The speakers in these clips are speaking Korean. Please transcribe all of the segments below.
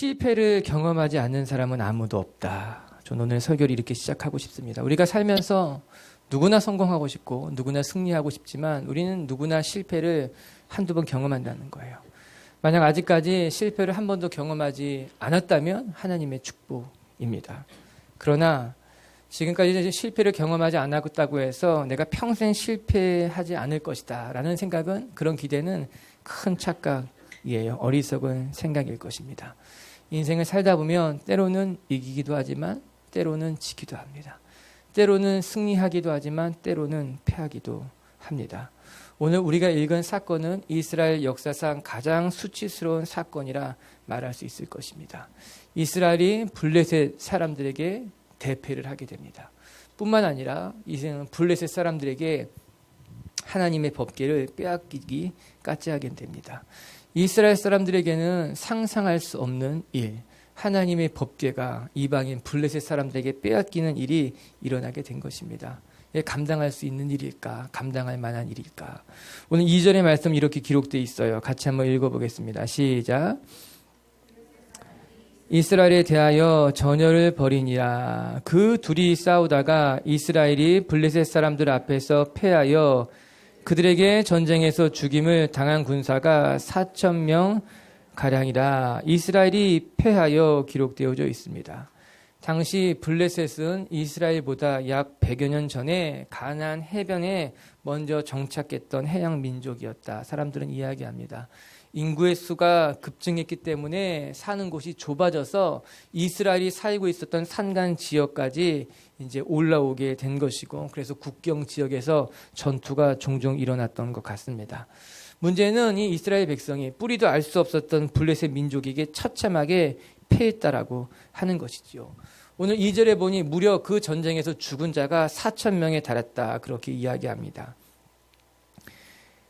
실패를 경험하지 않는 사람은 아무도 없다. 저는 오늘 설교를 이렇게 시작하고 싶습니다. 우리가 살면서 누구나 성공하고 싶고 누구나 승리하고 싶지만 우리는 누구나 실패를 한두 번 경험한다는 거예요. 만약 아직까지 실패를 한 번도 경험하지 않았다면 하나님의 축복입니다. 그러나 지금까지 실패를 경험하지 않았다고 해서 내가 평생 실패하지 않을 것이다 라는 생각은, 그런 기대는 큰 착각이에요. 어리석은 생각일 것입니다. 인생을 살다 보면 때로는 이기기도 하지만 때로는 지기도 합니다. 때로는 승리하기도 하지만 때로는 패하기도 합니다. 오늘 우리가 읽은 사건은 이스라엘 역사상 가장 수치스러운 사건이라 말할 수 있을 것입니다. 이스라엘이 블레셋 사람들에게 대패를 하게 됩니다. 뿐만 아니라 이제는 블레셋 사람들에게 하나님의 법궤를 빼앗기기까지 하게 됩니다. 이스라엘 사람들에게는 상상할 수 없는 일, 하나님의 법궤가 이방인 블레셋 사람들에게 빼앗기는 일이 일어나게 된 것입니다. 감당할 수 있는 일일까? 감당할 만한 일일까? 오늘 2절의 말씀 이렇게 기록되어 있어요. 같이 한번 읽어보겠습니다. 시작. 이스라엘에 대하여 전열을 벌이니라. 그 둘이 싸우다가 이스라엘이 블레셋 사람들 앞에서 패하여 그들에게 전쟁에서 죽임을 당한 군사가 4,000명 가량이라. 이스라엘이 패하여 기록되어져 있습니다. 당시 블레셋은 이스라엘보다 약 100여 년 전에 가나안 해변에 먼저 정착했던 해양 민족이었다. 사람들은 이야기합니다. 인구의 수가 급증했기 때문에 사는 곳이 좁아져서 이스라엘이 살고 있었던 산간 지역까지 이제 올라오게 된 것이고, 그래서 국경 지역에서 전투가 종종 일어났던 것 같습니다. 문제는 이 이스라엘 백성이 뿌리도 알 수 없었던 블레셋 민족에게 처참하게 패했다라고 하는 것이지요. 오늘 2절에 보니 무려 그 전쟁에서 죽은 자가 4,000명에 달했다, 그렇게 이야기합니다.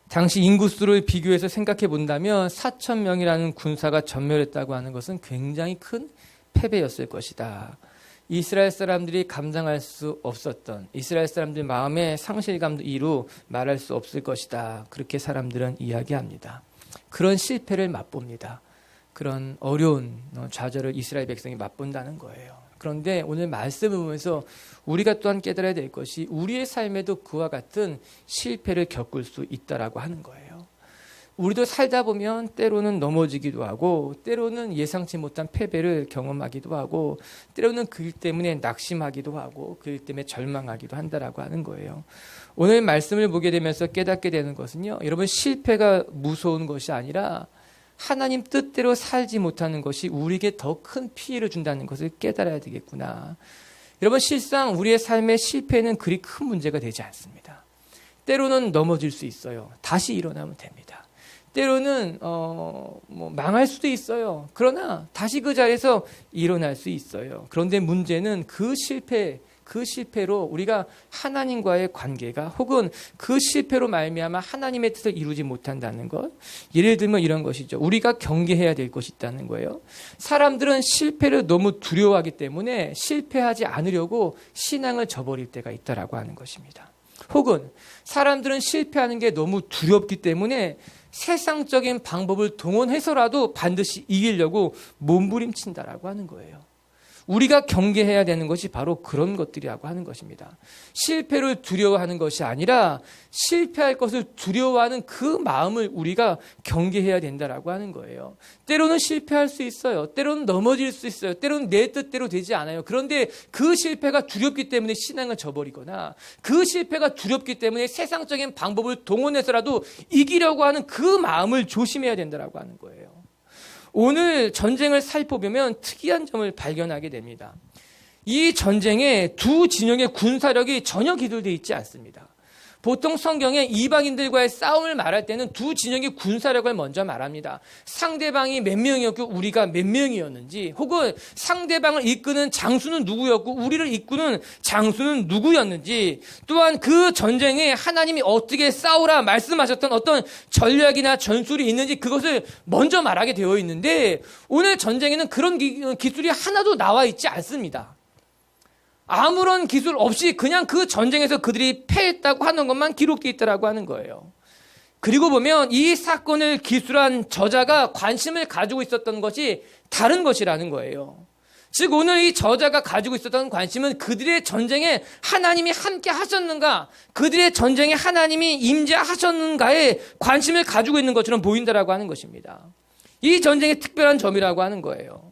당시 인구수를 비교해서 생각해 본다면 4,000명이라는 군사가 전멸했다고 하는 것은 굉장히 큰 패배였을 것이다. 이스라엘 사람들이 감당할 수 없었던, 이스라엘 사람들 마음의 상실감도 이루 말할 수 없을 것이다. 그렇게 사람들은 이야기합니다. 그런 실패를 맛봅니다. 그런 어려운 좌절을 이스라엘 백성이 맛본다는 거예요. 그런데 오늘 말씀을 보면서 우리가 또한 깨달아야 될 것이, 우리의 삶에도 그와 같은 실패를 겪을 수 있다라고 하는 거예요. 우리도 살다 보면 때로는 넘어지기도 하고, 때로는 예상치 못한 패배를 경험하기도 하고, 때로는 그 일 때문에 낙심하기도 하고, 그 일 때문에 절망하기도 한다라고 하는 거예요. 오늘 말씀을 보게 되면서 깨닫게 되는 것은요, 여러분, 실패가 무서운 것이 아니라 하나님 뜻대로 살지 못하는 것이 우리에게 더 큰 피해를 준다는 것을 깨달아야 되겠구나. 여러분, 실상 우리의 삶의 실패는 그리 큰 문제가 되지 않습니다. 때로는 넘어질 수 있어요. 다시 일어나면 됩니다. 때로는 망할 수도 있어요. 그러나 다시 그 자리에서 일어날 수 있어요. 그런데 문제는 그 실패로 우리가 하나님과의 관계가, 혹은 그 실패로 말미암아 하나님의 뜻을 이루지 못한다는 것. 예를 들면 이런 것이죠. 우리가 경계해야 될 것이 있다는 거예요. 사람들은 실패를 너무 두려워하기 때문에 실패하지 않으려고 신앙을 저버릴 때가 있다라고 하는 것입니다. 혹은 사람들은 실패하는 게 너무 두렵기 때문에 세상적인 방법을 동원해서라도 반드시 이기려고 몸부림친다라고 하는 거예요. 우리가 경계해야 되는 것이 바로 그런 것들이라고 하는 것입니다. 실패를 두려워하는 것이 아니라 실패할 것을 두려워하는 그 마음을 우리가 경계해야 된다라고 하는 거예요. 때로는 실패할 수 있어요. 때로는 넘어질 수 있어요. 때로는 내 뜻대로 되지 않아요. 그런데 그 실패가 두렵기 때문에 신앙을 저버리거나, 그 실패가 두렵기 때문에 세상적인 방법을 동원해서라도 이기려고 하는 그 마음을 조심해야 된다라고 하는 거예요. 오늘 전쟁을 살펴보면 특이한 점을 발견하게 됩니다. 이 전쟁에 두 진영의 군사력이 전혀 기술되어 있지 않습니다. 보통 성경에 이방인들과의 싸움을 말할 때는 두 진영의 군사력을 먼저 말합니다. 상대방이 몇 명이었고 우리가 몇 명이었는지, 혹은 상대방을 이끄는 장수는 누구였고 우리를 이끄는 장수는 누구였는지, 또한 그 전쟁에 하나님이 어떻게 싸우라 말씀하셨던 어떤 전략이나 전술이 있는지 그것을 먼저 말하게 되어 있는데, 오늘 전쟁에는 그런 기술이 하나도 나와 있지 않습니다. 아무런 기술 없이 그냥 그 전쟁에서 그들이 패했다고 하는 것만 기록되어 있다고 하는 거예요. 그리고 보면 이 사건을 기술한 저자가 관심을 가지고 있었던 것이 다른 것이라는 거예요. 즉 오늘 이 저자가 가지고 있었던 관심은 그들의 전쟁에 하나님이 함께 하셨는가, 그들의 전쟁에 하나님이 임재하셨는가에 관심을 가지고 있는 것처럼 보인다라고 하는 것입니다. 이 전쟁의 특별한 점이라고 하는 거예요.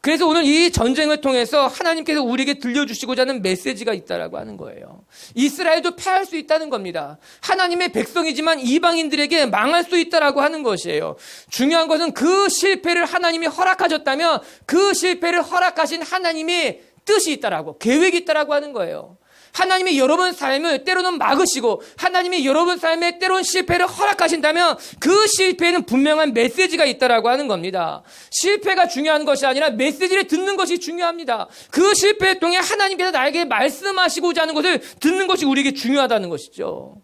그래서 오늘 이 전쟁을 통해서 하나님께서 우리에게 들려주시고자 하는 메시지가 있다라고 하는 거예요. 이스라엘도 패할 수 있다는 겁니다. 하나님의 백성이지만 이방인들에게 망할 수 있다라고 하는 것이에요. 중요한 것은 그 실패를 하나님이 허락하셨다면 그 실패를 허락하신 하나님의 뜻이 있다라고, 계획이 있다라고 하는 거예요. 하나님이 여러분 삶을 때로는 막으시고 하나님이 여러분 삶에 때로는 실패를 허락하신다면 그 실패에는 분명한 메시지가 있다라고 하는 겁니다. 실패가 중요한 것이 아니라 메시지를 듣는 것이 중요합니다. 그 실패를 통해 하나님께서 나에게 말씀하시고자 하는 것을 듣는 것이 우리에게 중요하다는 것이죠.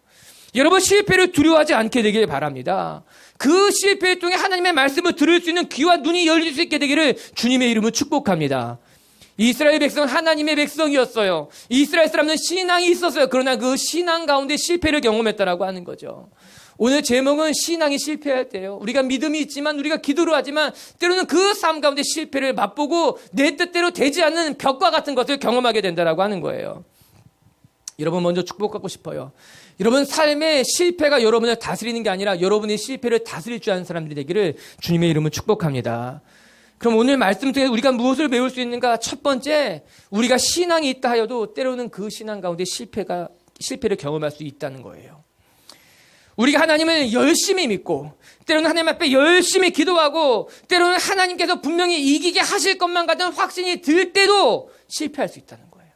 여러분 실패를 두려워하지 않게 되길 바랍니다. 그 실패를 통해 하나님의 말씀을 들을 수 있는 귀와 눈이 열릴 수 있게 되기를 주님의 이름으로 축복합니다. 이스라엘 백성은 하나님의 백성이었어요. 이스라엘 사람은 신앙이 있었어요. 그러나 그 신앙 가운데 실패를 경험했다라고 하는 거죠. 오늘 제목은 신앙이 실패할 때요. 우리가 믿음이 있지만 우리가 기도를 하지만 때로는 그 삶 가운데 실패를 맛보고 내 뜻대로 되지 않는 벽과 같은 것을 경험하게 된다라고 하는 거예요. 여러분 먼저 축복받고 싶어요. 여러분 삶의 실패가 여러분을 다스리는 게 아니라 여러분의 실패를 다스릴 줄 아는 사람들이 되기를 주님의 이름으로 축복합니다. 그럼 오늘 말씀 통해 우리가 무엇을 배울 수 있는가? 첫 번째, 우리가 신앙이 있다 하여도 때로는 그 신앙 가운데 실패를 경험할 수 있다는 거예요. 우리가 하나님을 열심히 믿고 때로는 하나님 앞에 열심히 기도하고 때로는 하나님께서 분명히 이기게 하실 것만 같은 확신이 들 때도 실패할 수 있다는 거예요.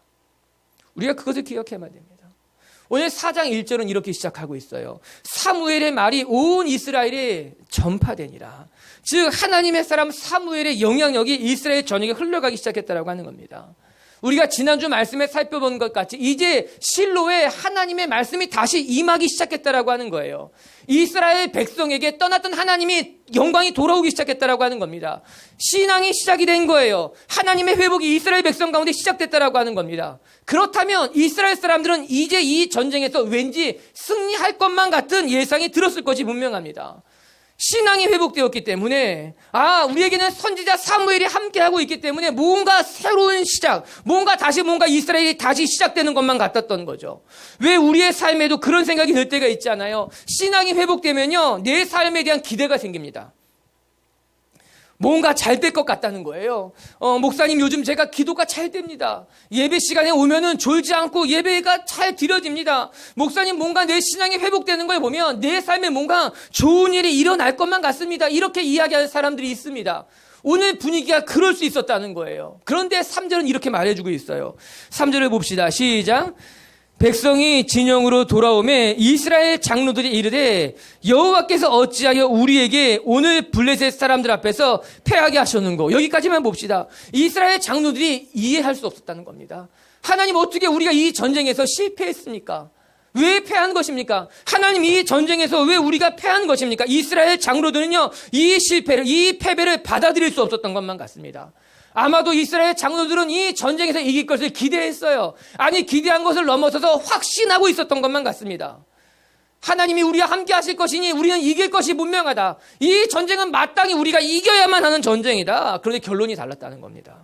우리가 그것을 기억해야만 됩니다. 오늘 4장 1절은 이렇게 시작하고 있어요. 사무엘의 말이 온 이스라엘에 전파되니라. 즉 하나님의 사람 사무엘의 영향력이 이스라엘 전역에 흘러가기 시작했다라고 하는 겁니다. 우리가 지난주 말씀에 살펴본 것 같이 이제 실로에 하나님의 말씀이 다시 임하기 시작했다라고 하는 거예요. 이스라엘 백성에게 떠났던 하나님이 영광이 돌아오기 시작했다라고 하는 겁니다. 신앙이 시작이 된 거예요. 하나님의 회복이 이스라엘 백성 가운데 시작됐다라고 하는 겁니다. 그렇다면 이스라엘 사람들은 이제 이 전쟁에서 왠지 승리할 것만 같은 예상이 들었을 것이 분명합니다. 신앙이 회복되었기 때문에 우리에게는 선지자 사무엘이 함께하고 있기 때문에 뭔가 새로운 시작, 뭔가 이스라엘이 다시 시작되는 것만 같았던 거죠. 왜 우리의 삶에도 그런 생각이 들 때가 있잖아요. 신앙이 회복되면요 내 삶에 대한 기대가 생깁니다. 뭔가 잘 될 것 같다는 거예요. 목사님 요즘 제가 기도가 잘 됩니다. 예배 시간에 오면은 졸지 않고 예배가 잘 드려집니다. 목사님 뭔가 내 신앙이 회복되는 걸 보면 내 삶에 뭔가 좋은 일이 일어날 것만 같습니다. 이렇게 이야기하는 사람들이 있습니다. 오늘 분위기가 그럴 수 있었다는 거예요. 그런데 3절은 이렇게 말해주고 있어요. 3절을 봅시다. 시작. 백성이 진영으로 돌아오매 이스라엘 장로들이 이르되 여호와께서 어찌하여 우리에게 오늘 블레셋 사람들 앞에서 패하게 하셨는고. 여기까지만 봅시다. 이스라엘 장로들이 이해할 수 없었다는 겁니다. 하나님 어떻게 우리가 이 전쟁에서 실패했습니까? 왜 패한 것입니까? 하나님 이 전쟁에서 왜 우리가 패한 것입니까? 이스라엘 장로들은요 이 실패를, 이 패배를 받아들일 수 없었던 것만 같습니다. 아마도 이스라엘 장로들은 이 전쟁에서 이길 것을 기대했어요. 아니 기대한 것을 넘어서서 확신하고 있었던 것만 같습니다. 하나님이 우리와 함께 하실 것이니 우리는 이길 것이 분명하다. 이 전쟁은 마땅히 우리가 이겨야만 하는 전쟁이다. 그런데 결론이 달랐다는 겁니다.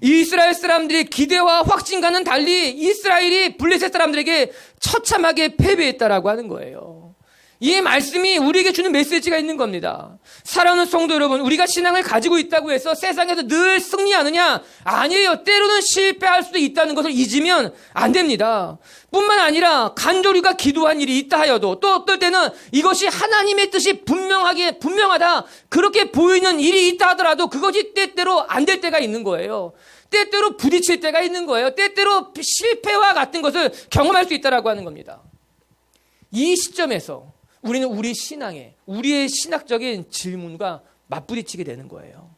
이스라엘 사람들의 기대와 확신과는 달리 이스라엘이 블레셋 사람들에게 처참하게 패배했다라고 하는 거예요. 이 말씀이 우리에게 주는 메시지가 있는 겁니다. 사랑하는 성도 여러분, 우리가 신앙을 가지고 있다고 해서 세상에서 늘 승리하느냐? 아니에요. 때로는 실패할 수도 있다는 것을 잊으면 안 됩니다. 뿐만 아니라 간절히가 기도한 일이 있다 하여도 또 어떨 때는 이것이 하나님의 뜻이 분명하다. 그렇게 보이는 일이 있다 하더라도 그것이 때때로 안 될 때가 있는 거예요. 때때로 부딪힐 때가 있는 거예요. 때때로 실패와 같은 것을 경험할 수 있다라고 하는 겁니다. 이 시점에서 우리는 우리 신앙에, 우리의 신학적인 질문과 맞부딪히게 되는 거예요.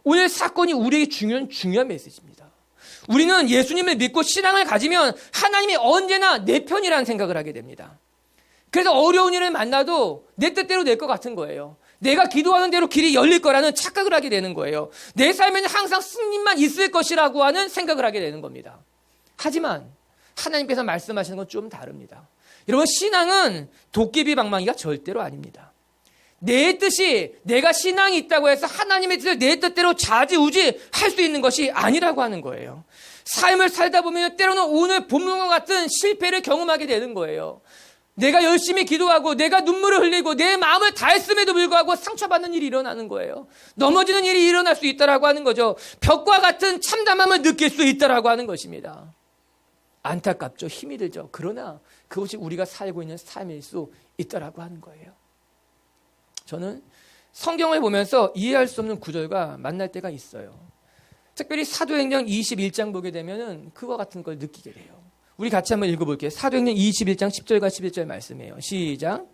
오늘 사건이 우리에게 중요한 메시지입니다. 우리는 예수님을 믿고 신앙을 가지면 하나님이 언제나 내 편이라는 생각을 하게 됩니다. 그래서 어려운 일을 만나도 내 뜻대로 될 것 같은 거예요. 내가 기도하는 대로 길이 열릴 거라는 착각을 하게 되는 거예요. 내 삶에는 항상 승리만 있을 것이라고 하는 생각을 하게 되는 겁니다. 하지만 하나님께서 말씀하시는 건 좀 다릅니다. 여러분, 신앙은 도깨비 방망이가 절대로 아닙니다. 내 뜻이, 내가 신앙이 있다고 해서 하나님의 뜻을 내 뜻대로 좌지우지 할 수 있는 것이 아니라고 하는 거예요. 삶을 살다 보면 때로는 오늘 본문과 같은 실패를 경험하게 되는 거예요. 내가 열심히 기도하고 내가 눈물을 흘리고 내 마음을 다했음에도 불구하고 상처받는 일이 일어나는 거예요. 넘어지는 일이 일어날 수 있다라고 하는 거죠. 벽과 같은 참담함을 느낄 수 있다라고 하는 것입니다. 안타깝죠. 힘이 들죠. 그러나 그것이 우리가 살고 있는 삶일 수 있다라고 하는 거예요. 저는 성경을 보면서 이해할 수 없는 구절과 만날 때가 있어요. 특별히 사도행전 21장 보게 되면은 그와 같은 걸 느끼게 돼요. 우리 같이 한번 읽어볼게요. 사도행전 21장 10절과 11절 말씀이에요. 시작.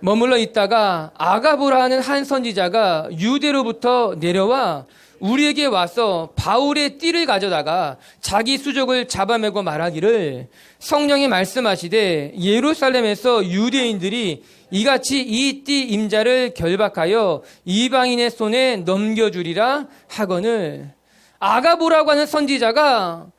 머물러 있다가 아가보라는 한 선지자가 유대로부터 내려와 우리에게 와서 바울의 띠를 가져다가 자기 수족을 잡아매고 말하기를 성령이 말씀하시되 예루살렘에서 유대인들이 이같이 이 띠 임자를 결박하여 이방인의 손에 넘겨주리라 하거늘. 아가보라고 하는 선지자가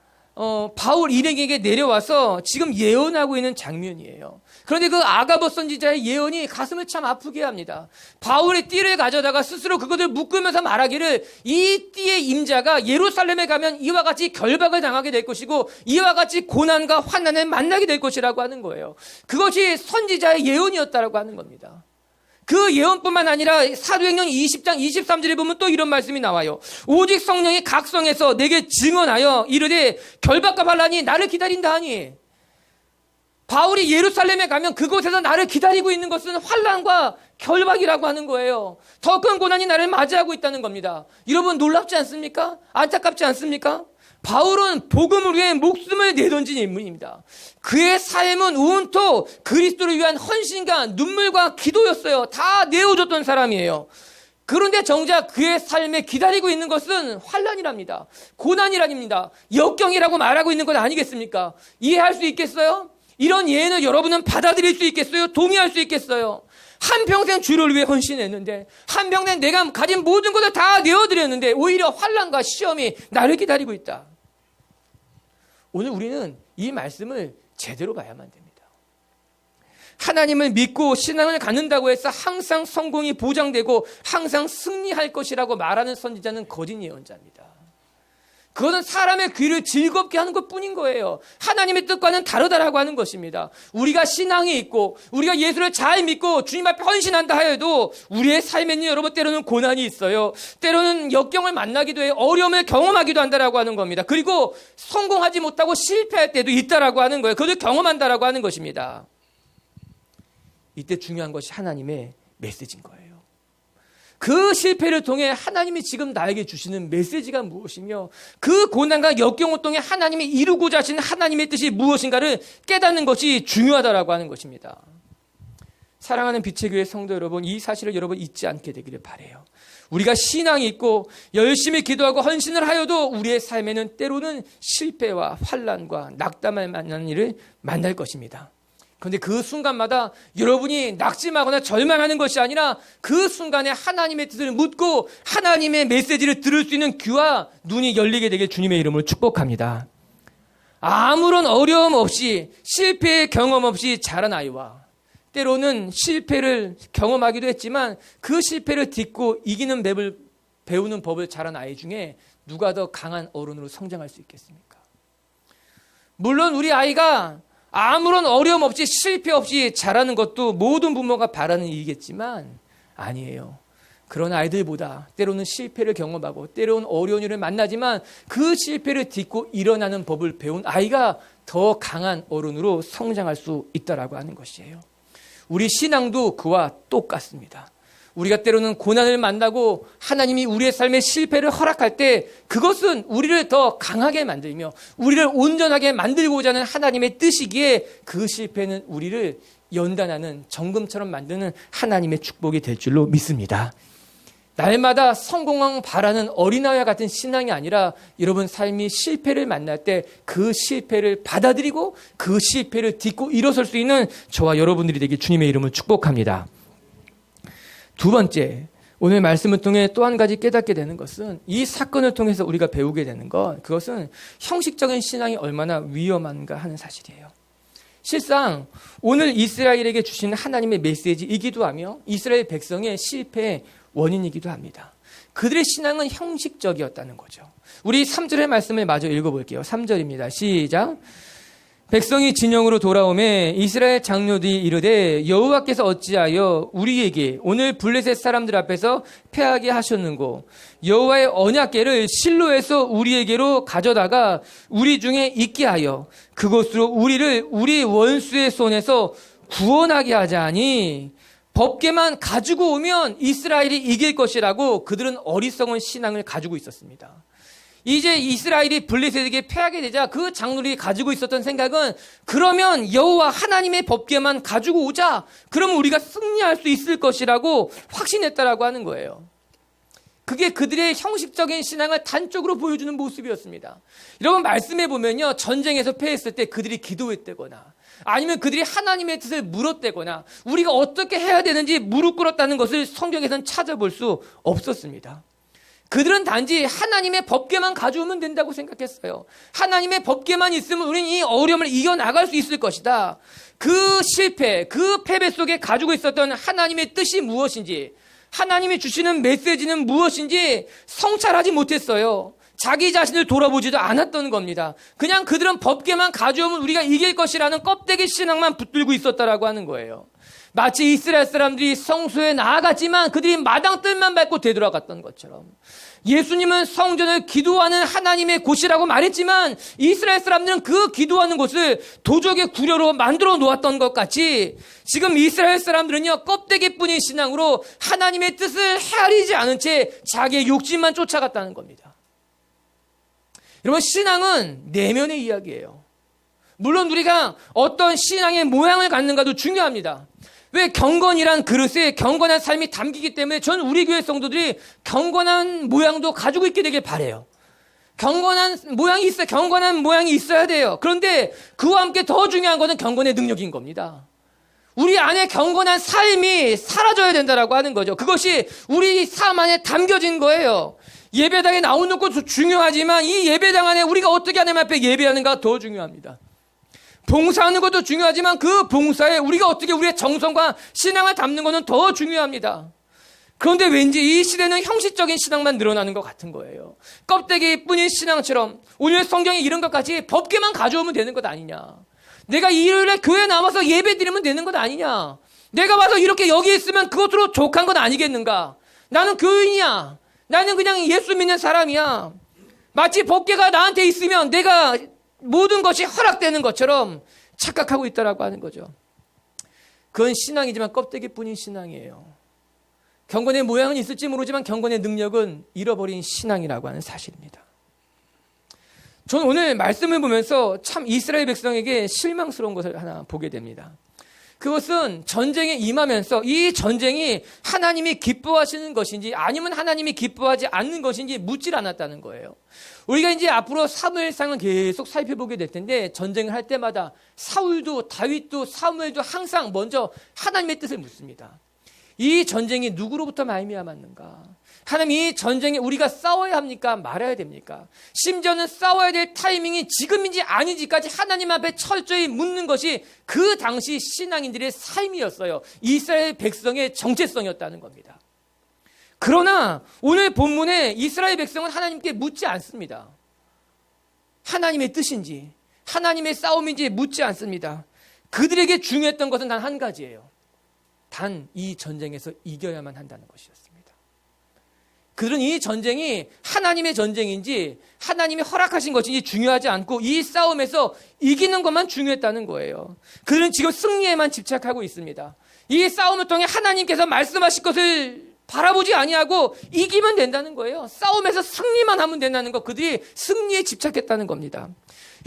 바울 일행에게 내려와서 지금 예언하고 있는 장면이에요. 그런데 그 아가보 선지자의 예언이 가슴을 참 아프게 합니다. 바울의 띠를 가져다가 스스로 그것을 묶으면서 말하기를 이 띠의 임자가 예루살렘에 가면 이와 같이 결박을 당하게 될 것이고 이와 같이 고난과 환난을 만나게 될 것이라고 하는 거예요. 그것이 선지자의 예언이었다라고 하는 겁니다. 그 예언뿐만 아니라 사도행전 20장 23절에 보면 또 이런 말씀이 나와요. 오직 성령이 각성해서 내게 증언하여 이르되 결박과 반란이 나를 기다린다 하니. 바울이 예루살렘에 가면 그곳에서 나를 기다리고 있는 것은 환난과 결박이라고 하는 거예요. 더 큰 고난이 나를 맞이하고 있다는 겁니다. 여러분, 놀랍지 않습니까? 안타깝지 않습니까? 바울은 복음을 위해 목숨을 내던진 인물입니다. 그의 삶은 온통 그리스도를 위한 헌신과 눈물과 기도였어요. 다 내어줬던 사람이에요. 그런데 정작 그의 삶에 기다리고 있는 것은 환난이랍니다. 고난이랍니다. 역경이라고 말하고 있는 것 아니겠습니까? 이해할 수 있겠어요? 이런 예언을 여러분은 받아들일 수 있겠어요? 동의할 수 있겠어요? 한평생 주를 위해 헌신했는데, 한평생 내가 가진 모든 것을 다 내어드렸는데 오히려 환난과 시험이 나를 기다리고 있다. 오늘 우리는 이 말씀을 제대로 봐야만 됩니다. 하나님을 믿고 신앙을 갖는다고 해서 항상 성공이 보장되고 항상 승리할 것이라고 말하는 선지자는 거짓 예언자입니다. 그것은 사람의 귀를 즐겁게 하는 것뿐인 거예요. 하나님의 뜻과는 다르다라고 하는 것입니다. 우리가 신앙이 있고 우리가 예수를 잘 믿고 주님 앞에 헌신한다 하여도 우리의 삶에는 여러분 때로는 고난이 있어요. 때로는 역경을 만나기도 해요. 어려움을 경험하기도 한다라고 하는 겁니다. 그리고 성공하지 못하고 실패할 때도 있다라고 하는 거예요. 그것을 경험한다라고 하는 것입니다. 이때 중요한 것이 하나님의 메시지인 거예요. 그 실패를 통해 하나님이 지금 나에게 주시는 메시지가 무엇이며 그 고난과 역경을 통해 하나님이 이루고자 하시는 하나님의 뜻이 무엇인가를 깨닫는 것이 중요하다라고 하는 것입니다. 사랑하는 빛의 교회 성도 여러분, 이 사실을 여러분 잊지 않게 되기를 바라요. 우리가 신앙이 있고 열심히 기도하고 헌신을 하여도 우리의 삶에는 때로는 실패와 환난과 낙담을 만나는 일을 만날 것입니다. 그런데 그 순간마다 여러분이 낙심하거나 절망하는 것이 아니라 그 순간에 하나님의 뜻을 묻고 하나님의 메시지를 들을 수 있는 귀와 눈이 열리게 되길 주님의 이름으로 축복합니다. 아무런 어려움 없이 실패의 경험 없이 자란 아이와 때로는 실패를 경험하기도 했지만 그 실패를 딛고 이기는 법을 배우는 법을 자란 아이 중에 누가 더 강한 어른으로 성장할 수 있겠습니까? 물론 우리 아이가 아무런 어려움 없이 실패 없이 자라는 것도 모든 부모가 바라는 일이겠지만 아니에요. 그런 아이들보다 때로는 실패를 경험하고 때로는 어려운 일을 만나지만 그 실패를 딛고 일어나는 법을 배운 아이가 더 강한 어른으로 성장할 수 있다라고 하는 것이에요. 우리 신앙도 그와 똑같습니다. 우리가 때로는 고난을 만나고 하나님이 우리의 삶에 실패를 허락할 때 그것은 우리를 더 강하게 만들며 우리를 온전하게 만들고자 하는 하나님의 뜻이기에 그 실패는 우리를 연단하는 정금처럼 만드는 하나님의 축복이 될 줄로 믿습니다. 날마다 성공을 바라는 어린아이와 같은 신앙이 아니라 여러분 삶이 실패를 만날 때 그 실패를 받아들이고 그 실패를 딛고 일어설 수 있는 저와 여러분들이 되길 주님의 이름을 축복합니다. 두 번째, 오늘 말씀을 통해 또 한 가지 깨닫게 되는 것은 이 사건을 통해서 우리가 배우게 되는 것, 그것은 형식적인 신앙이 얼마나 위험한가 하는 사실이에요. 실상 오늘 이스라엘에게 주신 하나님의 메시지이기도 하며 이스라엘 백성의 실패의 원인이기도 합니다. 그들의 신앙은 형식적이었다는 거죠. 우리 3절의 말씀을 마저 읽어볼게요. 3절입니다. 시작. 백성이 진영으로 돌아오매 이스라엘 장로들이 이르되 여호와께서 어찌하여 우리에게 오늘 블레셋 사람들 앞에서 패하게 하셨는고 여호와의 언약궤를 실로에서 우리에게로 가져다가 우리 중에 있게 하여 그곳으로 우리를 우리 원수의 손에서 구원하게 하자니 법궤만 가지고 오면 이스라엘이 이길 것이라고 그들은 어리석은 신앙을 가지고 있었습니다. 이제 이스라엘이 블레셋에게 패하게 되자 그 장로들이 가지고 있었던 생각은 그러면 여호와 하나님의 법궤만 가지고 오자. 그러면 우리가 승리할 수 있을 것이라고 확신했다라고 하는 거예요. 그게 그들의 형식적인 신앙을 단적으로 보여주는 모습이었습니다. 여러분 말씀해 보면요. 전쟁에서 패했을 때 그들이 기도했다거나 아니면 그들이 하나님의 뜻을 물었다거나 우리가 어떻게 해야 되는지 무릎 꿇었다는 것을 성경에서는 찾아볼 수 없었습니다. 그들은 단지 하나님의 법궤만 가져오면 된다고 생각했어요. 하나님의 법궤만 있으면 우리는 이 어려움을 이겨나갈 수 있을 것이다. 그 실패, 그 패배 속에 가지고 있었던 하나님의 뜻이 무엇인지, 하나님이 주시는 메시지는 무엇인지 성찰하지 못했어요. 자기 자신을 돌아보지도 않았던 겁니다. 그냥 그들은 법궤만 가져오면 우리가 이길 것이라는 껍데기 신앙만 붙들고 있었다라고 하는 거예요. 마치 이스라엘 사람들이 성소에 나아갔지만 그들이 마당 뜰만 밟고 되돌아갔던 것처럼 예수님은 성전을 기도하는 하나님의 곳이라고 말했지만 이스라엘 사람들은 그 기도하는 곳을 도적의 구려로 만들어 놓았던 것 같이 지금 이스라엘 사람들은요 껍데기뿐인 신앙으로 하나님의 뜻을 헤아리지 않은 채 자기의 욕심만 쫓아갔다는 겁니다. 여러분 신앙은 내면의 이야기예요. 물론 우리가 어떤 신앙의 모양을 갖는가도 중요합니다. 왜 경건이란 그릇에 경건한 삶이 담기기 때문에 전 우리 교회 성도들이 경건한 모양도 가지고 있게 되길 바라요. 경건한 모양이 있어야 돼요. 그런데 그와 함께 더 중요한 것은 경건의 능력인 겁니다. 우리 안에 경건한 삶이 사라져야 된다라고 하는 거죠. 그것이 우리 삶 안에 담겨진 거예요. 예배당에 나오는 것도 중요하지만 이 예배당 안에 우리가 어떻게 하나님 앞에 예배하는가 더 중요합니다. 봉사하는 것도 중요하지만 그 봉사에 우리가 어떻게 우리의 정성과 신앙을 담는 것은 더 중요합니다. 그런데 왠지 이 시대는 형식적인 신앙만 늘어나는 것 같은 거예요. 껍데기뿐인 신앙처럼 오늘 성경에 이런 것까지 법궤만 가져오면 되는 것 아니냐. 내가 일요일에 교회에 나와서 예배 드리면 되는 것 아니냐. 내가 와서 이렇게 여기 있으면 그것으로 족한 건 아니겠는가. 나는 교인이야. 나는 그냥 예수 믿는 사람이야. 마치 법궤가 나한테 있으면 내가 모든 것이 허락되는 것처럼 착각하고 있다라고 하는 거죠. 그건 신앙이지만 껍데기뿐인 신앙이에요. 경건의 모양은 있을지 모르지만 경건의 능력은 잃어버린 신앙이라고 하는 사실입니다. 저는 오늘 말씀을 보면서 참 이스라엘 백성에게 실망스러운 것을 하나 보게 됩니다. 그것은 전쟁에 임하면서 이 전쟁이 하나님이 기뻐하시는 것인지 아니면 하나님이 기뻐하지 않는 것인지 묻질 않았다는 거예요. 우리가 이제 앞으로 사무엘상을 계속 살펴보게 될 텐데 전쟁을 할 때마다 사울도 다윗도 사무엘도 항상 먼저 하나님의 뜻을 묻습니다. 이 전쟁이 누구로부터 말미암았는가? 하나님 이 전쟁에 우리가 싸워야 합니까? 말아야 됩니까? 심지어는 싸워야 될 타이밍이 지금인지 아닌지까지 하나님 앞에 철저히 묻는 것이 그 당시 신앙인들의 삶이었어요. 이스라엘 백성의 정체성이었다는 겁니다. 그러나 오늘 본문에 이스라엘 백성은 하나님께 묻지 않습니다. 하나님의 뜻인지 하나님의 싸움인지 묻지 않습니다. 그들에게 중요했던 것은 단 한 가지예요. 단 이 전쟁에서 이겨야만 한다는 것이었습니다. 그들은 이 전쟁이 하나님의 전쟁인지 하나님이 허락하신 것인지 중요하지 않고 이 싸움에서 이기는 것만 중요했다는 거예요. 그들은 지금 승리에만 집착하고 있습니다. 이 싸움을 통해 하나님께서 말씀하실 것을 바라보지 아니하고 이기면 된다는 거예요. 싸움에서 승리만 하면 된다는 거. 그들이 승리에 집착했다는 겁니다.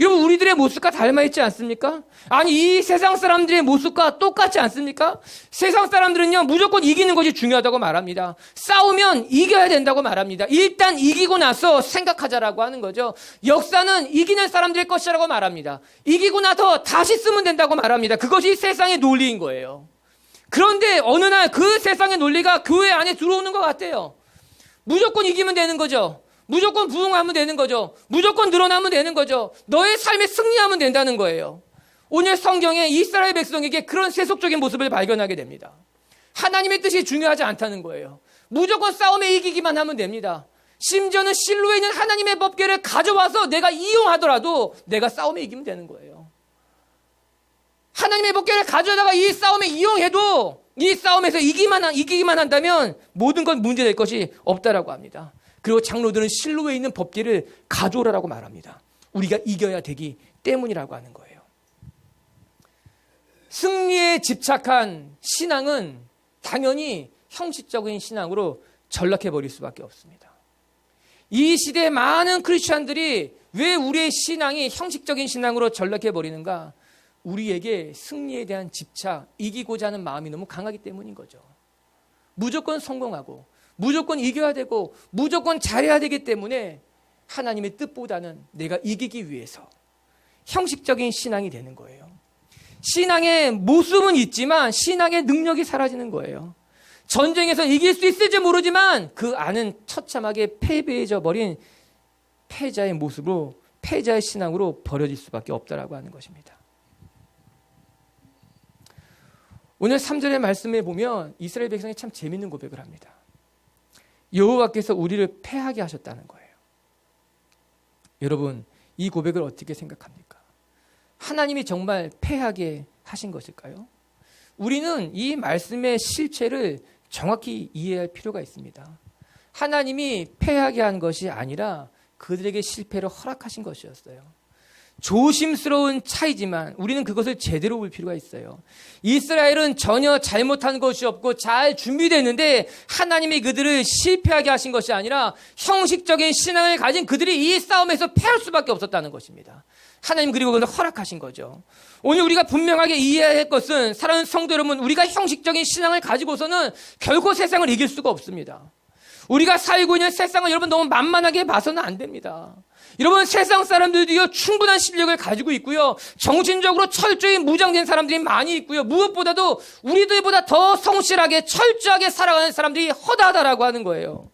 여러분 우리들의 모습과 닮아있지 않습니까? 아니 이 세상 사람들의 모습과 똑같지 않습니까? 세상 사람들은요 무조건 이기는 것이 중요하다고 말합니다. 싸우면 이겨야 된다고 말합니다. 일단 이기고 나서 생각하자라고 하는 거죠. 역사는 이기는 사람들의 것이라고 말합니다. 이기고 나서 다시 쓰면 된다고 말합니다. 그것이 세상의 논리인 거예요. 그런데 어느 날 그 세상의 논리가 교회 안에 들어오는 것 같아요. 무조건 이기면 되는 거죠. 무조건 부흥하면 되는 거죠. 무조건 늘어나면 되는 거죠. 너의 삶에 승리하면 된다는 거예요. 오늘 성경에 이스라엘 백성에게 그런 세속적인 모습을 발견하게 됩니다. 하나님의 뜻이 중요하지 않다는 거예요. 무조건 싸움에 이기기만 하면 됩니다. 심지어는 실로에 있는 하나님의 법궤를 가져와서 내가 이용하더라도 내가 싸움에 이기면 되는 거예요. 하나님의 법궤를 가져다가 이 싸움에 이용해도 이 싸움에서 이기기만 한다면 모든 건 문제될 것이 없다라고 합니다. 그리고 장로들은 실로에 있는 법궤를 가져오라고 말합니다. 우리가 이겨야 되기 때문이라고 하는 거예요. 승리에 집착한 신앙은 당연히 형식적인 신앙으로 전락해버릴 수밖에 없습니다. 이 시대의 많은 크리스찬들이 왜 우리의 신앙이 형식적인 신앙으로 전락해버리는가? 우리에게 승리에 대한 집착, 이기고자 하는 마음이 너무 강하기 때문인 거죠. 무조건 성공하고 무조건 이겨야 되고 무조건 잘해야 되기 때문에 하나님의 뜻보다는 내가 이기기 위해서 형식적인 신앙이 되는 거예요. 신앙의 모습은 있지만 신앙의 능력이 사라지는 거예요. 전쟁에서 이길 수 있을지 모르지만 그 안은 처참하게 패배해져 버린 패자의 모습으로, 패자의 신앙으로 버려질 수밖에 없다라고 하는 것입니다. 오늘 3절의 말씀에 보면 이스라엘 백성이 참 재밌는 고백을 합니다. 여호와께서 우리를 패하게 하셨다는 거예요. 여러분, 이 고백을 어떻게 생각합니까? 하나님이 정말 패하게 하신 것일까요? 우리는 이 말씀의 실체를 정확히 이해할 필요가 있습니다. 하나님이 패하게 한 것이 아니라 그들에게 실패를 허락하신 것이었어요. 조심스러운 차이지만 우리는 그것을 제대로 볼 필요가 있어요. 이스라엘은 전혀 잘못한 것이 없고 잘 준비됐는데 하나님이 그들을 실패하게 하신 것이 아니라 형식적인 신앙을 가진 그들이 이 싸움에서 패할 수밖에 없었다는 것입니다. 하나님 그리고 그걸 허락하신 거죠. 오늘 우리가 분명하게 이해해야 할 것은, 사랑하는 성도 여러분, 우리가 형식적인 신앙을 가지고서는 결코 세상을 이길 수가 없습니다. 우리가 살고 있는 세상을 여러분 너무 만만하게 봐서는 안 됩니다. 여러분, 세상 사람들도요 충분한 실력을 가지고 있고요, 정신적으로 철저히 무장된 사람들이 많이 있고요, 무엇보다도 우리들보다 더 성실하게 철저하게 살아가는 사람들이 허다하다라고 하는 거예요.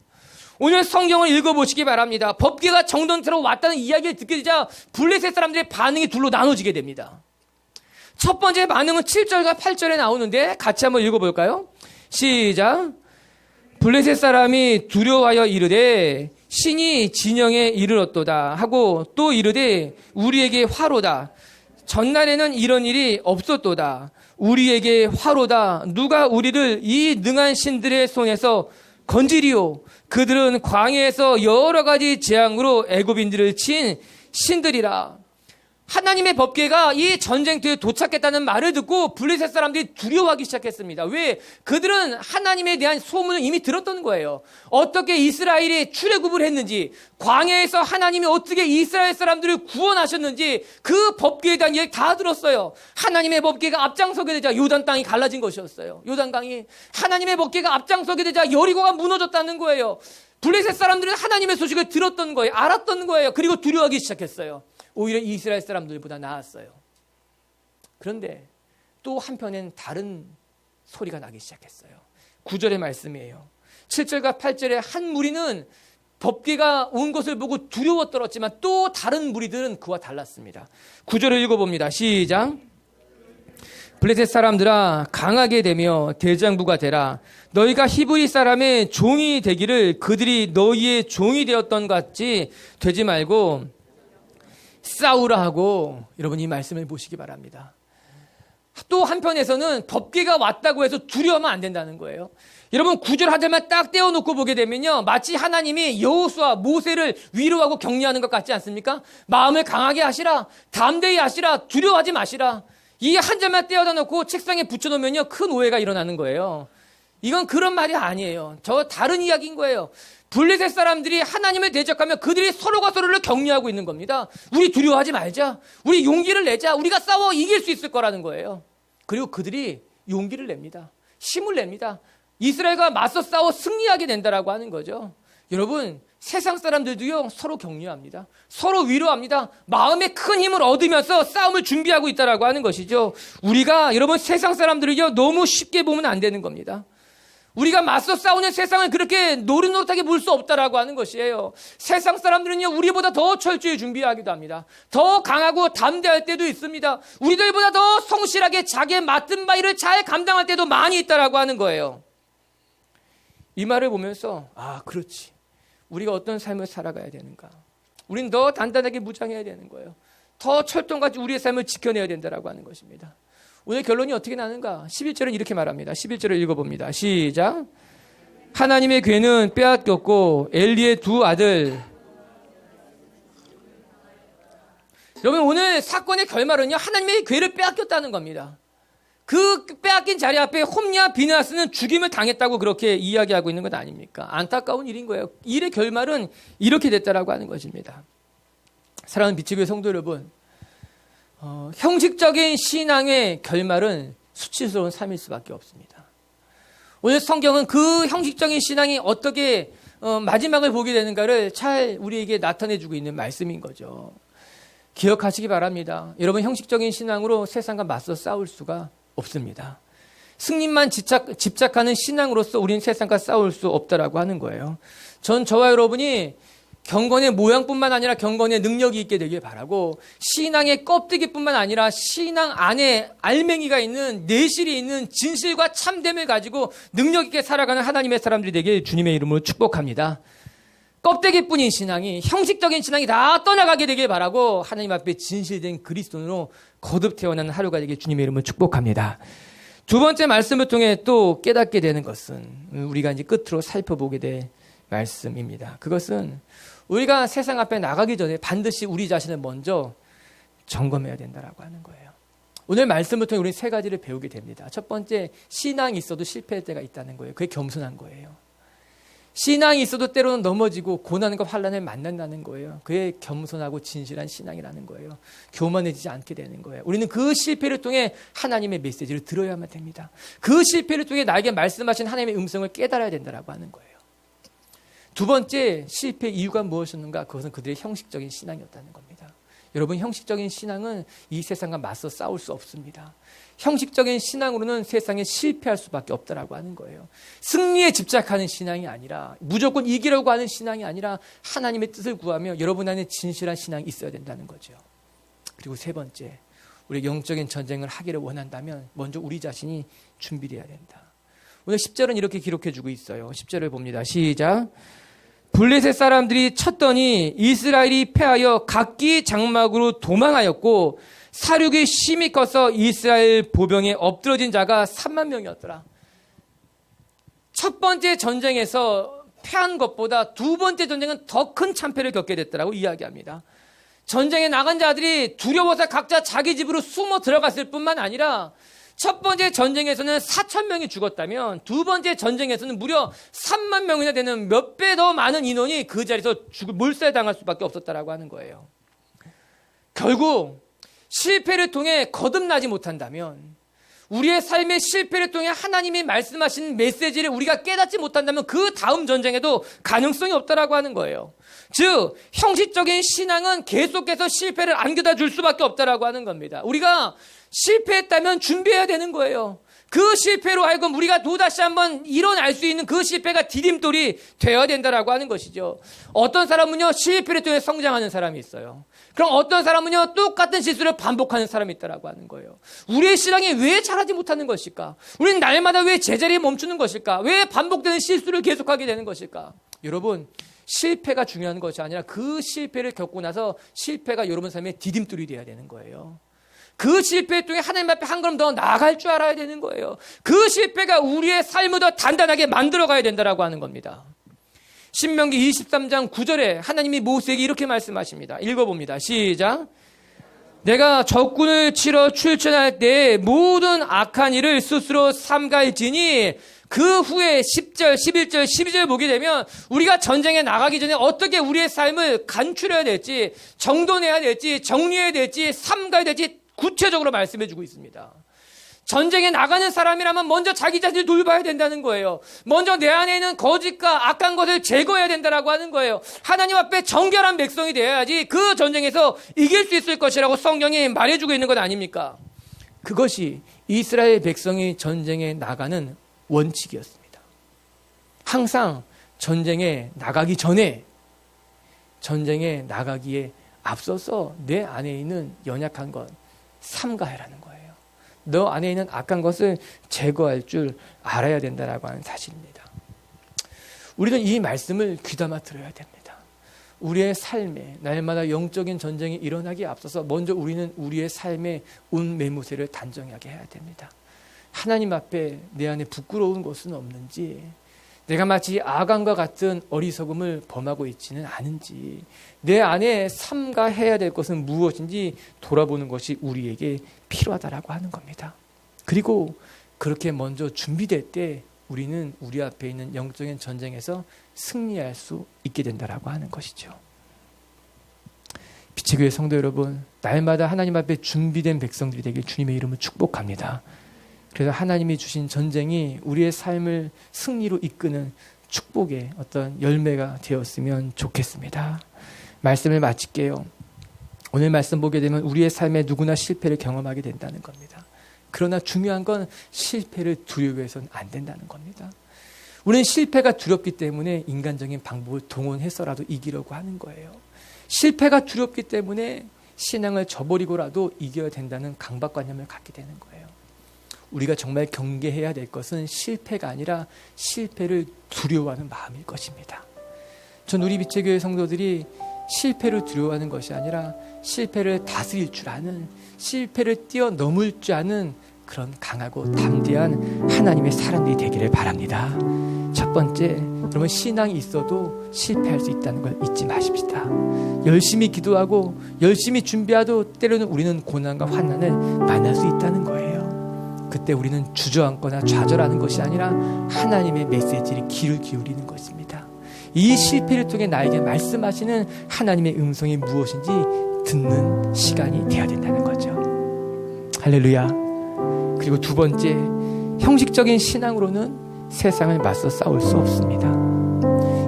오늘 성경을 읽어보시기 바랍니다. 법궤가 정돈처럼 왔다는 이야기를 듣게 되자 블레셋 사람들의 반응이 둘로 나눠지게 됩니다. 첫 번째 반응은 7절과 8절에 나오는데 같이 한번 읽어볼까요? 시작. 블레셋 사람이 두려워하여 이르되 신이 진영에 이르렀도다 하고 또 이르되 우리에게 화로다. 전날에는 이런 일이 없었도다. 우리에게 화로다. 누가 우리를 이 능한 신들의 손에서 건지리오. 그들은 광야에서 여러 가지 재앙으로 애굽인들을 친 신들이라. 하나님의 법궤가 이 전쟁터에 도착했다는 말을 듣고 블레셋 사람들이 두려워하기 시작했습니다. 왜? 그들은 하나님에 대한 소문을 이미 들었던 거예요. 어떻게 이스라엘이 출애굽을 했는지, 광야에서 하나님이 어떻게 이스라엘 사람들을 구원하셨는지 그 법궤에 대한 얘기 다 들었어요. 하나님의 법궤가 앞장서게 되자 요단 땅이 갈라진 것이었어요. 요단강이. 하나님의 법궤가 앞장서게 되자 여리고가 무너졌다는 거예요. 블레셋 사람들은 하나님의 소식을 들었던 거예요. 알았던 거예요. 그리고 두려워하기 시작했어요. 오히려 이스라엘 사람들보다 나았어요. 그런데 또 한편엔 다른 소리가 나기 시작했어요. 9절의 말씀이에요. 7절과 8절에 한 무리는 법궤가 온 것을 보고 두려워 떨었지만 또 다른 무리들은 그와 달랐습니다. 9절을 읽어봅니다. 시작. 블레셋 사람들아 강하게 되며 대장부가 되라. 너희가 히브리 사람의 종이 되기를 그들이 너희의 종이 되었던 것 같이 되지 말고 싸우라 하고, 여러분 이 말씀을 보시기 바랍니다. 또 한편에서는 법궤가 왔다고 해서 두려워하면 안 된다는 거예요. 여러분 9절 하절만 딱 떼어놓고 보게 되면요, 마치 하나님이 여호수아 모세를 위로하고 격려하는 것 같지 않습니까? 마음을 강하게 하시라, 담대히 하시라, 두려워하지 마시라. 이 한 절만 떼어다 놓고 책상에 붙여놓으면요 큰 오해가 일어나는 거예요. 이건 그런 말이 아니에요. 저 다른 이야기인 거예요. 블레셋 사람들이 하나님을 대적하면 그들이 서로가 서로를 격려하고 있는 겁니다. 우리 두려워하지 말자. 우리 용기를 내자. 우리가 싸워 이길 수 있을 거라는 거예요. 그리고 그들이 용기를 냅니다. 힘을 냅니다. 이스라엘과 맞서 싸워 승리하게 된다라고 하는 거죠. 여러분, 세상 사람들도요 서로 격려합니다. 서로 위로합니다. 마음에 큰 힘을 얻으면서 싸움을 준비하고 있다라고 하는 것이죠. 우리가, 여러분, 세상 사람들을요 너무 쉽게 보면 안 되는 겁니다. 우리가 맞서 싸우는 세상을 그렇게 노릇노릇하게 볼 수 없다라고 하는 것이에요. 세상 사람들은요, 우리보다 더 철저히 준비하기도 합니다. 더 강하고 담대할 때도 있습니다. 우리들보다 더 성실하게 자기의 맡은 바 일을 잘 감당할 때도 많이 있다라고 하는 거예요. 이 말을 보면서 그렇지. 우리가 어떤 삶을 살아가야 되는가. 우린 더 단단하게 무장해야 되는 거예요. 더 철통같이 우리의 삶을 지켜내야 된다라고 하는 것입니다. 오늘 결론이 어떻게 나는가? 11절은 이렇게 말합니다. 11절을 읽어봅니다. 시작. 하나님의 괴는 빼앗겼고 엘리의 두 아들. 여러분, 오늘 사건의 결말은요, 하나님의 괴를 빼앗겼다는 겁니다. 그 빼앗긴 자리 앞에 홈리와 비느하스는 죽임을 당했다고 그렇게 이야기하고 있는 것 아닙니까? 안타까운 일인 거예요. 일의 결말은 이렇게 됐다라고 하는 것입니다. 사랑하는 빛의 교회 성도 여러분, 형식적인 신앙의 결말은 수치스러운 삶일 수밖에 없습니다. 오늘 성경은 그 형식적인 신앙이 어떻게 마지막을 보게 되는가를 잘 우리에게 나타내주고 있는 말씀인 거죠. 기억하시기 바랍니다. 여러분, 형식적인 신앙으로 세상과 맞서 싸울 수가 없습니다. 승리만 집착하는 신앙으로서 우리는 세상과 싸울 수 없다라고 하는 거예요. 저와 여러분이 경건의 모양뿐만 아니라 경건의 능력이 있게 되길 바라고, 신앙의 껍데기뿐만 아니라 신앙 안에 알맹이가 있는, 내실이 있는 진실과 참됨을 가지고 능력 있게 살아가는 하나님의 사람들이 되길 주님의 이름으로 축복합니다. 껍데기뿐인 신앙이, 형식적인 신앙이 다 떠나가게 되길 바라고, 하나님 앞에 진실된 그리스도인으로 거듭 태어나는 하루가 되길 주님의 이름으로 축복합니다. 두 번째 말씀을 통해 또 깨닫게 되는 것은, 우리가 이제 끝으로 살펴보게 될 말씀입니다. 그것은 우리가 세상 앞에 나가기 전에 반드시 우리 자신을 먼저 점검해야 된다라고 하는 거예요. 오늘 말씀을 통해 우리는 세 가지를 배우게 됩니다. 첫 번째, 신앙이 있어도 실패할 때가 있다는 거예요. 그게 겸손한 거예요. 신앙이 있어도 때로는 넘어지고 고난과 환난을 만난다는 거예요. 그게 겸손하고 진실한 신앙이라는 거예요. 교만해지지 않게 되는 거예요. 우리는 그 실패를 통해 하나님의 메시지를 들어야만 됩니다. 그 실패를 통해 나에게 말씀하신 하나님의 음성을 깨달아야 된다라고 하는 거예요. 두 번째, 실패의 이유가 무엇이었는가? 그것은 그들의 형식적인 신앙이었다는 겁니다. 여러분, 형식적인 신앙은 이 세상과 맞서 싸울 수 없습니다. 형식적인 신앙으로는 세상에 실패할 수밖에 없다라고 하는 거예요. 승리에 집착하는 신앙이 아니라, 무조건 이기려고 하는 신앙이 아니라 하나님의 뜻을 구하며 여러분 안에 진실한 신앙이 있어야 된다는 거죠. 그리고 세 번째, 우리 영적인 전쟁을 하기를 원한다면 먼저 우리 자신이 준비되어야 된다. 오늘 10절은 이렇게 기록해 주고 있어요. 10절을 봅니다. 시작. 블레셋 사람들이 쳤더니 이스라엘이 패하여 각기 장막으로 도망하였고 사륙이 심히 커서 이스라엘 보병에 엎드러진 자가 3만 명이었더라. 첫 번째 전쟁에서 패한 것보다 두 번째 전쟁은 더 큰 참패를 겪게 됐다라고 이야기합니다. 전쟁에 나간 자들이 두려워서 각자 자기 집으로 숨어 들어갔을 뿐만 아니라, 첫 번째 전쟁에서는 4천 명이 죽었다면 두 번째 전쟁에서는 무려 3만 명이나 되는 몇 배 더 많은 인원이 그 자리에서 몰살당할 수밖에 없었다라고 하는 거예요. 결국 실패를 통해 거듭나지 못한다면, 우리의 삶의 실패를 통해 하나님이 말씀하신 메시지를 우리가 깨닫지 못한다면 그 다음 전쟁에도 가능성이 없다라고 하는 거예요. 즉, 형식적인 신앙은 계속해서 실패를 안겨다 줄 수밖에 없다라고 하는 겁니다. 우리가 실패했다면 준비해야 되는 거예요. 그 실패로 하여금 우리가 또다시 한번 일어날 수 있는 그 실패가 디딤돌이 되어야 된다라고 하는 것이죠. 어떤 사람은요, 실패를 통해 성장하는 사람이 있어요. 그럼 어떤 사람은요, 똑같은 실수를 반복하는 사람이 있다라고 하는 거예요. 우리의 신앙이 왜 잘하지 못하는 것일까? 우리는 날마다 왜 제자리에 멈추는 것일까? 왜 반복되는 실수를 계속하게 되는 것일까? 여러분, 실패가 중요한 것이 아니라 그 실패를 겪고 나서 실패가 여러분 삶의 디딤돌이 되어야 되는 거예요. 그 실패를 통해 하나님 앞에 한 걸음 더 나아갈 줄 알아야 되는 거예요. 그 실패가 우리의 삶을 더 단단하게 만들어가야 된다라고 하는 겁니다. 신명기 23장 9절에 하나님이 모세에게 이렇게 말씀하십니다. 읽어봅니다. 시작. 내가 적군을 치러 출전할 때 모든 악한 일을 스스로 삼갈지니, 그 후에 10절, 11절, 12절 보게 되면 우리가 전쟁에 나가기 전에 어떻게 우리의 삶을 간추려야 될지, 정돈해야 될지, 정리해야 될지, 삼가야 될지 구체적으로 말씀해 주고 있습니다. 전쟁에 나가는 사람이라면 먼저 자기 자신을 돌봐야 된다는 거예요. 먼저 내 안에 있는 거짓과 악한 것을 제거해야 된다라고 하는 거예요. 하나님 앞에 정결한 백성이 되어야지 그 전쟁에서 이길 수 있을 것이라고 성경이 말해주고 있는 것 아닙니까? 그것이 이스라엘 백성이 전쟁에 나가는 원칙이었습니다. 항상 전쟁에 나가기 전에, 전쟁에 나가기에 앞서서 내 안에 있는 연약한 것 삼가해라는 거예요. 너 안에 있는 악한 것을 제거할 줄 알아야 된다라고 하는 사실입니다. 우리는 이 말씀을 귀담아 들어야 됩니다. 우리의 삶에 날마다 영적인 전쟁이 일어나기에 앞서서 먼저 우리는 우리의 삶의 운매무새를 단정하게 해야 됩니다. 하나님 앞에 내 안에 부끄러운 것은 없는지, 내가 마치 아간과 같은 어리석음을 범하고 있지는 않은지, 내 안에 삼가해야 될 것은 무엇인지 돌아보는 것이 우리에게 필요하다라고 하는 겁니다. 그리고 그렇게 먼저 준비될 때 우리는 우리 앞에 있는 영적인 전쟁에서 승리할 수 있게 된다라고 하는 것이죠. 빛의 교회 성도 여러분, 날마다 하나님 앞에 준비된 백성들이 되길 주님의 이름으로 축복합니다. 그래서 하나님이 주신 전쟁이 우리의 삶을 승리로 이끄는 축복의 어떤 열매가 되었으면 좋겠습니다. 말씀을 마칠게요. 오늘 말씀 보게 되면 우리의 삶에 누구나 실패를 경험하게 된다는 겁니다. 그러나 중요한 건 실패를 두려워해서는 안 된다는 겁니다. 우리는 실패가 두렵기 때문에 인간적인 방법을 동원해서라도 이기려고 하는 거예요. 실패가 두렵기 때문에 신앙을 저버리고라도 이겨야 된다는 강박관념을 갖게 되는 거예요. 우리가 정말 경계해야 될 것은 실패가 아니라 실패를 두려워하는 마음일 것입니다. 전 우리 빛의 교회 성도들이 실패를 두려워하는 것이 아니라 실패를 다스릴 줄 아는, 실패를 뛰어넘을 줄 아는 그런 강하고 담대한 하나님의 사람들이 되기를 바랍니다. 첫 번째, 여러분 신앙이 있어도 실패할 수 있다는 걸 잊지 마십시다. 열심히 기도하고 열심히 준비해도 때로는 우리는 고난과 환난을 만날 수 있다는 거예요. 그때 우리는 주저앉거나 좌절하는 것이 아니라 하나님의 메시지를 귀를 기울이는 것입니다. 이 실패를 통해 나에게 말씀하시는 하나님의 음성이 무엇인지 듣는 시간이 되어야 된다는 거죠. 할렐루야. 그리고 두 번째, 형식적인 신앙으로는 세상을 맞서 싸울 수 없습니다.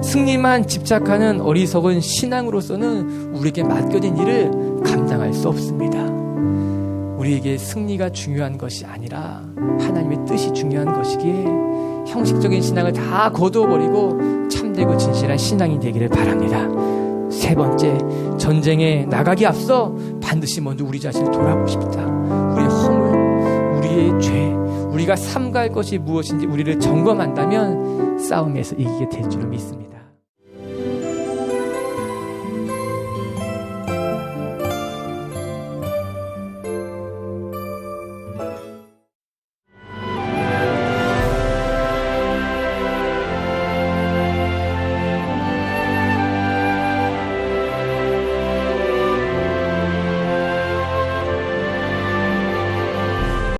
승리만 집착하는 어리석은 신앙으로서는 우리에게 맡겨진 일을 감당할 수 없습니다. 우리에게 승리가 중요한 것이 아니라 하나님의 뜻이 중요한 것이기에 형식적인 신앙을 다 거두어버리고 참되고 진실한 신앙이 되기를 바랍니다. 세 번째, 전쟁에 나가기 앞서 반드시 먼저 우리 자신을 돌아보십시다. 우리의 허물, 우리의 죄, 우리가 삼가할 것이 무엇인지 우리를 점검한다면 싸움에서 이기게 될 줄을 믿습니다.